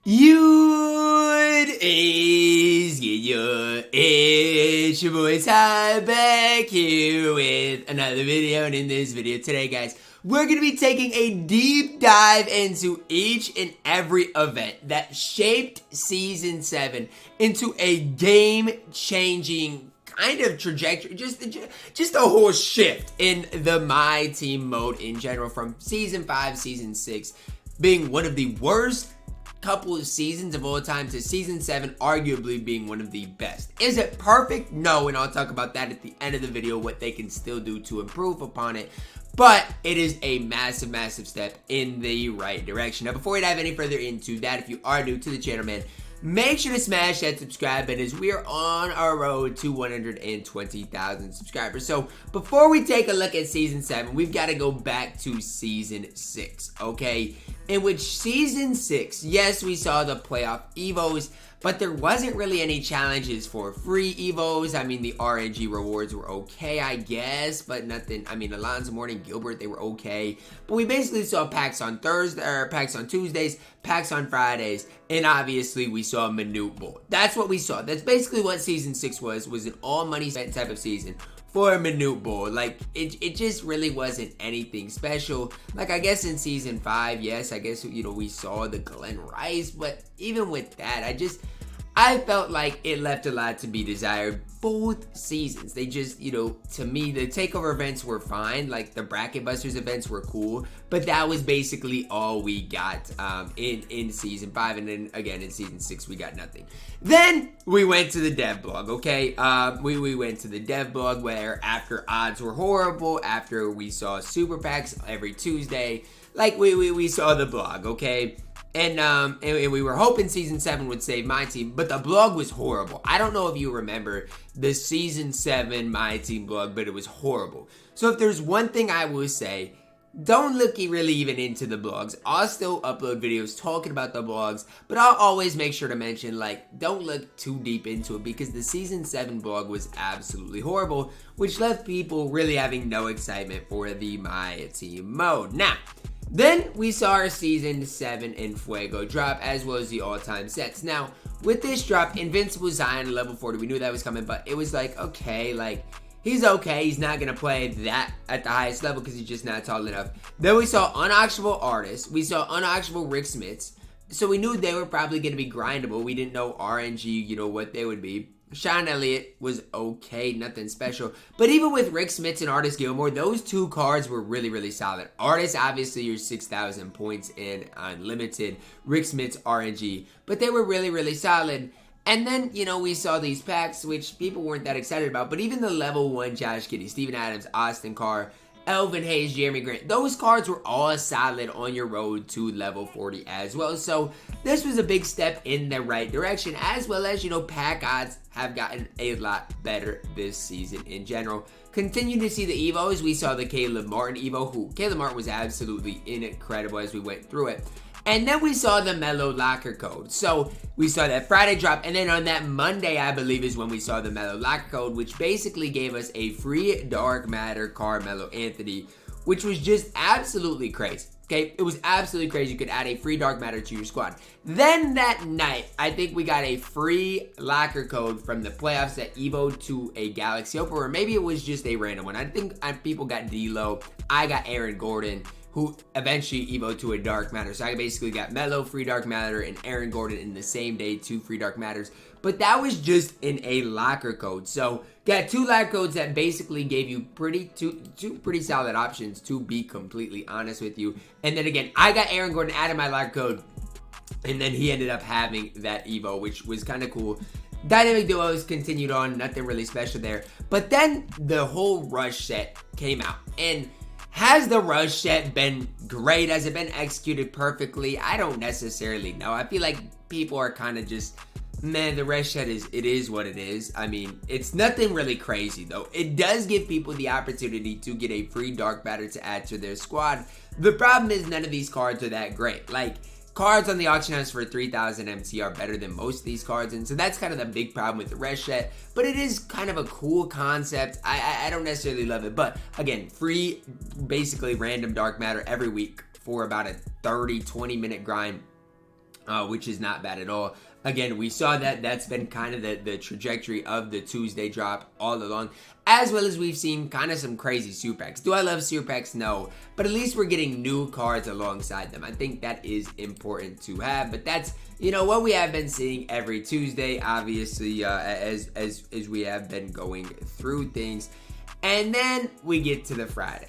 It's your boy Ty back here with another video, and in this video today, guys, we're going to be taking a deep dive into each and every event that shaped Season 7 into a game-changing kind of trajectory, just a whole shift in the MyTEAM mode in general, from Season 5, Season 6 being one of the worst couple of seasons of all time to Season 7 arguably being one of the best. Is it perfect? No, and I'll talk about that at the end of the video, what they can still do to improve upon it. But it is a massive step in the right direction. Now, before we dive any further into that, if you are new to the channel, man, make sure to smash that subscribe button as we are on our road to 120,000 subscribers. So before we take a look at Season 7, we've got to go back to Season 6, okay? In which Season 6, yes, we saw the playoff evos, but there wasn't really any challenges for free evos. I mean, the RNG rewards were okay, I guess, but nothing. I mean, Alonzo Mourning, Gilbert, they were okay. But we basically saw packs on packs on Tuesdays, packs on Fridays, and obviously we saw a minute bowl. That's what we saw. That's basically what Season 6 was an all money spent type of season for a minute bowl. Like, it just really wasn't anything special. Like, I guess in Season 5, yes, I guess, you know, we saw the Glenn Rice, but even with that, I felt like it left a lot to be desired both seasons. They just, you know, to me, the takeover events were fine. Like, the Bracket Busters events were cool, but that was basically all we got in Season 5. And then again, in Season 6, we got nothing. Then we went to the dev blog, okay? We went to the dev blog where after odds were horrible, after we saw super packs every Tuesday, like we saw the blog, okay? And we were hoping Season 7 would save MyTEAM, but the blog was horrible. I don't know if you remember the Season 7 MyTEAM blog, but it was horrible. So if there's one thing I will say, don't look really even into the blogs. I'll still upload videos talking about the blogs, but I'll always make sure to mention, like, don't look too deep into it, because the Season 7 blog was absolutely horrible, which left people really having no excitement for the MyTEAM mode. Now, then we saw our Season 7 in Fuego drop, as well as the all-time sets. Now, with this drop, Invincible Zion level 40, we knew that was coming, but it was like, okay, like, he's okay. He's not going to play that at the highest level because he's just not tall enough. Then we saw unauctionable artists. We saw unauctionable Rick Smiths. So we knew they were probably going to be grindable. We didn't know RNG, you know, what they would be. Sean Elliott was okay, nothing special. But even with Rick Smiths and Artist Gilmore, those two cards were really solid. Artist, obviously, your 6,000 points in unlimited. Rick Smiths, RNG. But they were really solid. And then, you know, we saw these packs, which people weren't that excited about. But even the level 1 Josh Giddey, Steven Adams, Austin Carr, Elvin Hayes, Jeremy Grant, those cards were all solid on your road to level 40 as well. So this was a big step in the right direction, as well as, you know, pack odds have gotten a lot better this season in general. Continue to see the evos. We saw the Caleb Martin evo, Caleb Martin was absolutely incredible as we went through it. And then we saw the Melo Locker Code. So we saw that Friday drop, and then on that Monday, I believe, is when we saw the Melo Locker Code, which basically gave us a free Dark Matter Carmelo Anthony, which was just absolutely crazy. Okay, it was absolutely crazy. You could add a free Dark Matter to your squad. Then that night, I think we got a free locker code from the playoffs that evoed to a Galaxy Open, or maybe it was just a random one. I think people got D'Lo. I got Aaron Gordon, who eventually evoed to a Dark Matter. So I basically got Melo, free Dark Matter, and Aaron Gordon in the same day, 2 free Dark Matters. But that was just in a locker code. So got 2 locker codes that basically gave you two pretty solid options, to be completely honest with you. And then again, I got Aaron Gordon out of my locker code, and then he ended up having that evo, which was kind of cool. Dynamic duos continued on, nothing really special there. But then the whole Rush set came out, and has the Rush set been great? Has it been executed perfectly? I don't necessarily know. I feel like people are kind of just, man, the Rush set is what it is. I mean, it's nothing really crazy though. It does give people the opportunity to get a free Dark Matter to add to their squad. The problem is none of these cards are that great. Like, cards on the auction house for 3,000 MT are better than most of these cards, and so that's kind of the big problem with the Rush set, but it is kind of a cool concept. I don't necessarily love it, but again, free, basically random Dark Matter every week for about a 30-20 minute grind. which is not bad at all. Again, we saw that's been kind of the trajectory of the Tuesday drop all along, as well as we've seen kind of some crazy super packs. Do I love super packs? No, but at least we're getting new cards alongside them. I think that is important to have, but that's, you know, what we have been seeing every Tuesday, obviously, as we have been going through things. And then we get to the Friday,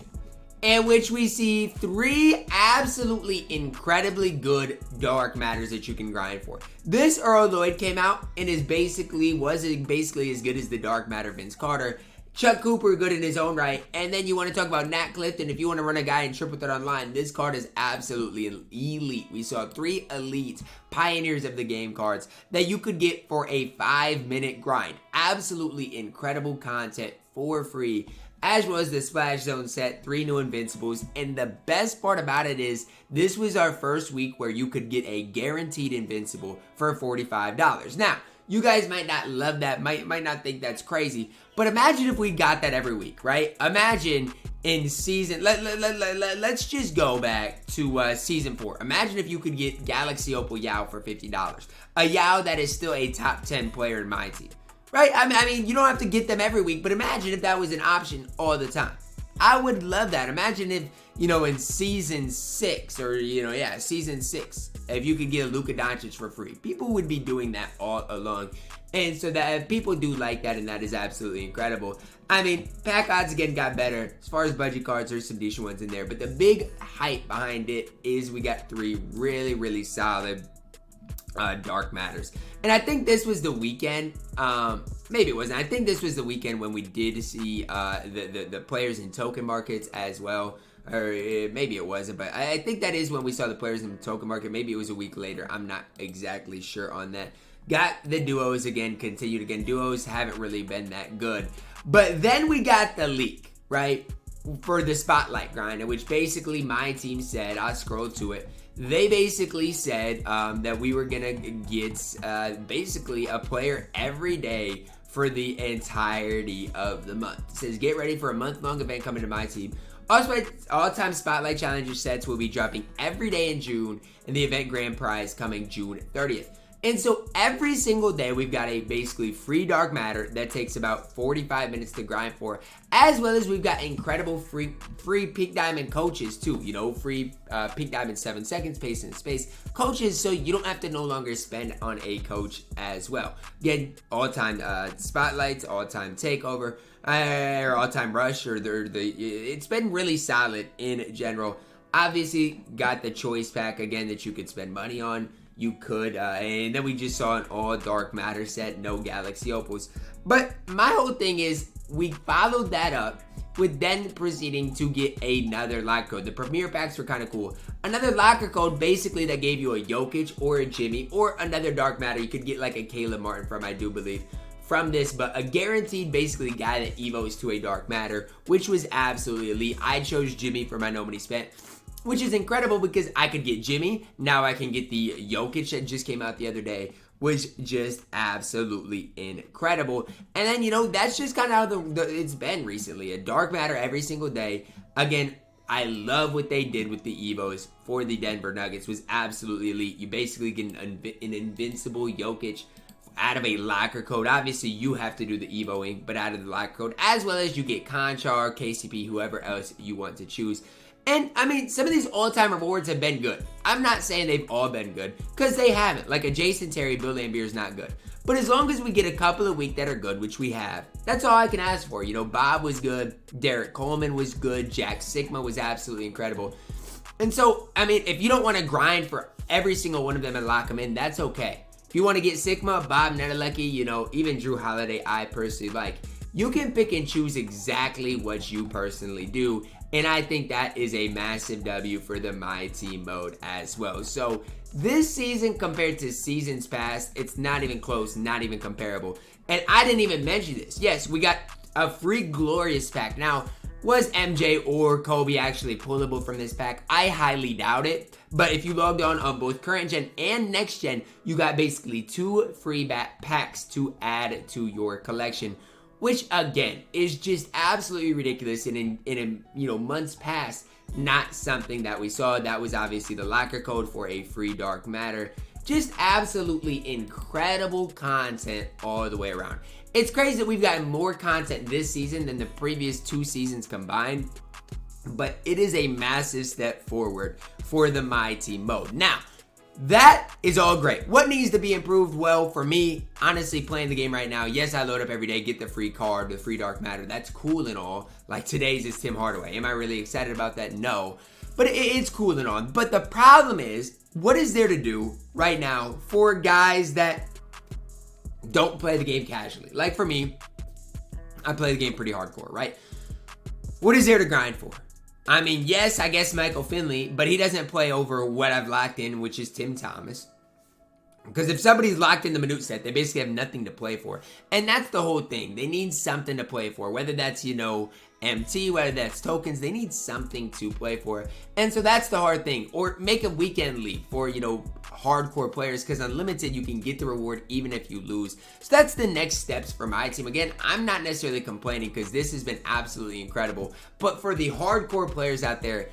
in which we see 3 absolutely incredibly good dark matters that you can grind for. This Earl Lloyd came out and was basically as good as the dark matter Vince Carter. Chuck Cooper, good in his own right. And then you want to talk about Nat Clifton. If you want to run a guy in triple threat online, this card is absolutely elite. We saw 3 elite pioneers of the game cards that you could get for a 5-minute grind. Absolutely incredible content for free, as well as the Splash Zone set, 3 new Invincibles. And the best part about it is this was our first week where you could get a guaranteed Invincible for $45. Now, you guys might not love that, might not think that's crazy, but imagine if we got that every week, right? Imagine in season, let's just go back to season 4. Imagine if you could get Galaxy Opal Yao for $50. A Yao that is still a top 10 player in my team. Right? I mean, you don't have to get them every week, but imagine if that was an option all the time. I would love that. Imagine if, you know, in season 6 or, season 6, if you could get a Luka Doncic for free. People would be doing that all along. And so that people do like that, and that is absolutely incredible. I mean, pack odds again got better. As far as budget cards, there's some decent ones in there. But the big hype behind it is we got 3 really, really solid dark matters. And I think this was the weekend, maybe it wasn't, I think this was the weekend when we did see the players in token markets as well, or maybe it wasn't, but I think that is when we saw the players in the token market. Maybe it was a week later, I'm not exactly sure on that. Got the duos again, continued again. Duos haven't really been that good, but then we got the leak, right, for the spotlight grind, in which basically my team said, I scrolled to it, they basically said that we were gonna get basically a player every day for the entirety of the month. It says, get ready for a month-long event coming to my team. Also, all-time Spotlight Challenger sets will be dropping every day in June, and the event grand prize coming June 30th. And so every single day we've got a basically free dark matter that takes about 45 minutes to grind for, as well as we've got incredible free peak diamond coaches too, you know, free peak diamond 7 seconds, pace and space coaches, so you don't have to no longer spend on a coach as well. Again, all-time spotlights, all-time takeover, or all-time rush, or it's been really solid in general. Obviously got the choice pack again that you could spend money on. You could, and then we just saw an all dark matter set, no Galaxy Opals. But my whole thing is, we followed that up with then proceeding to get another locker code. The premier packs were kind of cool. Another locker code basically that gave you a Jokic or a Jimmy or another dark matter. You could get like a Caleb Martin from, I do believe, from this, but a guaranteed basically guy that evos to a dark matter, which was absolutely elite. I chose Jimmy for my no money spent, which is incredible because I could get Jimmy. Now I can get the Jokic that just came out the other day, which just absolutely incredible. And then, you know, that's just kind of how it's been recently. A dark matter every single day. Again, I love what they did with the evos for the Denver Nuggets. It was absolutely elite. You basically get an invincible Jokic out of a locker code. Obviously, you have to do the evoing, but out of the locker code, as well as you get Conchar, KCP, whoever else you want to choose. And, I mean, some of these all-time rewards have been good. I'm not saying they've all been good, because they haven't. Like a Jason Terry, Bill Laimbeer is not good. But as long as we get a couple of weeks that are good, which we have, that's all I can ask for. You know, Bob was good, Derek Coleman was good, Jack Sigma was absolutely incredible. And so, I mean, if you don't want to grind for every single one of them and lock them in, that's okay. If you want to get Sigma, Bob Nedelecki, you know, even Drew Holiday, I personally like. You can pick and choose exactly what you personally do. And I think that is a massive W for the My Team mode as well. So this season compared to seasons past, it's not even close, not even comparable. And I didn't even mention this. Yes, we got a free Glorious pack. Now, was MJ or Kobe actually pullable from this pack? I highly doubt it. But if you logged on both current gen and next gen, you got basically 2 free packs to add to your collection, which again is just absolutely ridiculous. And in months past, not something that we saw. That was obviously the locker code for a free dark matter. Just absolutely incredible content all the way around. It's crazy that we've gotten more content this season than the previous 2 seasons combined, but it is a massive step forward for the MyTEAM mode. Now, that is all great. What needs to be improved? Well, for me, honestly, playing the game right now, yes, I load up every day, get the free card, the free dark matter. That's cool and all. Like today's is Tim Hardaway. Am I really excited about that? No. But it's cool and all. But the problem is, what is there to do right now for guys that don't play the game casually? Like for me, I play the game pretty hardcore, right? What is there to grind for? I mean, yes, I guess Michael Finley, but he doesn't play over what I've locked in, which is Tim Thomas. Because if somebody's locked in the minute set, they basically have nothing to play for. And that's the whole thing. They need something to play for. Whether that's, MT, whether that's tokens, they need something to play for. And so that's the hard thing. Or make a weekend league for, hardcore players, because Unlimited, you can get the reward even if you lose. So that's the next steps for my team. Again, I'm not necessarily complaining because this has been absolutely incredible. But for the hardcore players out there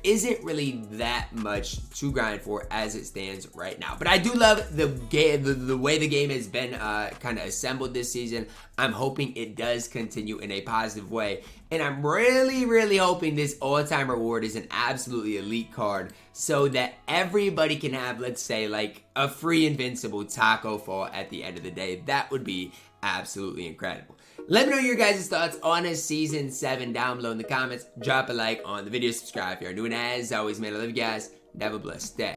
isn't really that much to grind for as it stands right now. But I do love the game, the way the game has been kind of assembled this season. I'm hoping it does continue in a positive way. And I'm really, really hoping this all-time reward is an absolutely elite card so that everybody can have, let's say, like a free invincible taco fall at the end of the day. That would be absolutely incredible. Let me know your guys' thoughts on a Season 7 down below in the comments. Drop a like on the video, subscribe if you're new, and as always, man, I love you guys, and have a blessed day.